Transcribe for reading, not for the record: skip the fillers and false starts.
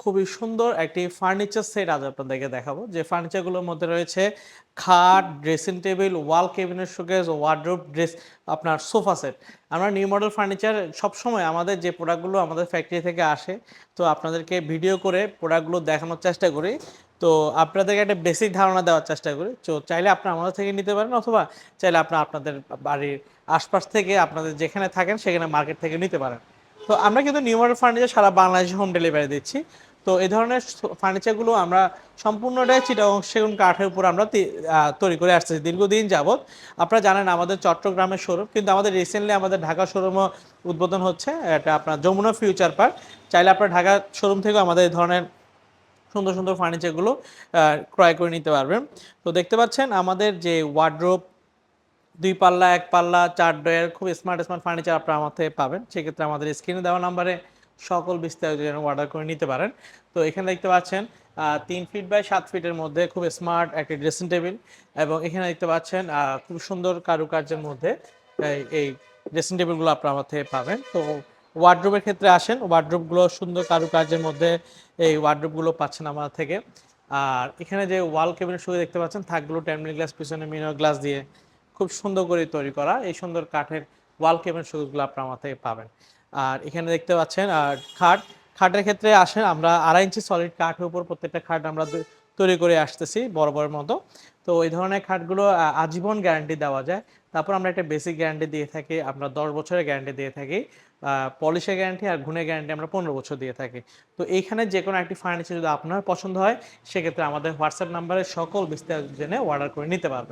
খুবই সুন্দর একটি ফার্নিচার সেট আজ আপনাদেরকে দেখাবো। যে ফার্নিচারগুলোর মধ্যে রয়েছে খাট, ড্রেসিং টেবিল, ওয়াল ক্যাবিনেট শোকেস, ওয়ারড্রোব, আপনার সোফা সেট। আমরা নিউ মডেল ফার্নিচার সবসময় আমাদের যে প্রোডাক্টগুলো আমাদের ফ্যাক্টরি থেকে আসে, তো আপনাদেরকে ভিডিও করে প্রোডাক্টগুলো দেখানোর চেষ্টা করি। তো আপনাদেরকে একটা বেসিক ধারণা দেওয়ার চেষ্টা করি। তো চাইলে আপনারা আমাদের থেকে নিতে পারেন, অথবা চাইলে আপনাদের বাড়ির আশপাশ থেকে আপনাদের যেখানে থাকেন সেখানে মার্কেট থেকে নিতে পারেন। তো আমরা কিন্তু নিউ মডেল ফার্নিচার সারা বাংলাদেশে হোম ডেলিভারি দিচ্ছি। তো এই ধরনের ফার্নিচারগুলো আমরা সম্পূর্ণটাই চিটাগং সেগুন কাঠের উপর আমরা তৈরি করে আসতেছি দীর্ঘদিন যাবৎ। আপনারা জানেন আমাদের চট্টগ্রামের শোরুম, কিন্তু আমাদের রিসেন্টলি আমাদের ঢাকা শোরুমও উদ্বোধন হচ্ছে। এটা আপনার যমুনা ফিউচার পার্ক। চাইলে আপনার ঢাকা শোরুম থেকেও আমাদের এই ধরনের সুন্দর সুন্দর ফার্নিচারগুলো ক্রয় করে নিতে পারবেন। তো দেখতে পাচ্ছেন আমাদের যে ওয়ার্ড্রোব ২ পাল্লা, ১ পাল্লা, ৪ ডয়ার খুব স্মার্ট ফার্নিচার আপনারা আমার থেকে পাবেন। সেক্ষেত্রে আমাদের স্ক্রিনে দেওয়া নাম্বারে সকল বিস্তারিত যেন অর্ডার করে নিতে পারেন। তো এখানে দেখতে পাচ্ছেন ৩ ফিট বাই ৭ ফিটের মধ্যে খুব স্মার্ট একটি ড্রেসিং টেবিল, এবং এখানে দেখতে পাচ্ছেন খুব সুন্দর কারুকার্যের মধ্যে এই ড্রেসিং টেবিলগুলো আপনারা আমার থেকে পাবেন। তো ওয়ার্ডরোবের ক্ষেত্রে আসেন, ওয়ার্ডরোবগুলো সুন্দর কারুকার্যের মধ্যে এই ওয়ার্ডরোবগুলো পাচ্ছেন আমার থেকে। আর এখানে যে ওয়াল ক্যাবিনেট শুধু দেখতে পাচ্ছেন থাকগুলো ট্যামলি গ্লাস, পিছনে মিরর গ্লাস দিয়ে খুব সুন্দর করে তৈরি করা এই সুন্দর কাঠের ওয়াল ক্যাবিনেট শোগুলো আপনার আমার থেকে পাবেন। আর এখানে দেখতে পাচ্ছেন খাটের ক্ষেত্রে আসেন আমরা ২.৫ ইঞ্চি সলিড কাঠের উপর প্রত্যেকটা খাট আমরা তৈরি করে আসতেছি বরাবরের মতো। তো এই ধরনের খাটগুলো আজীবন গ্যারান্টি দেওয়া যায়। তারপর আমরা একটা বেসিক গ্যারান্টি দিয়ে থাকি, আমরা ১০ বছরের গ্যারান্টি দিয়ে থাকি। পলিশের গ্যারান্টি আর গুণের গ্যারান্টি আমরা ১৫ বছর দিয়ে থাকি। তো এইখানে যেকোনো একটি ফার্নিচার যদি আপনার পছন্দ হয়, সেক্ষেত্রে আমাদের হোয়াটসঅ্যাপ নাম্বারে সকল বিস্তারিত জেনে অর্ডার করে নিতে পারবেন।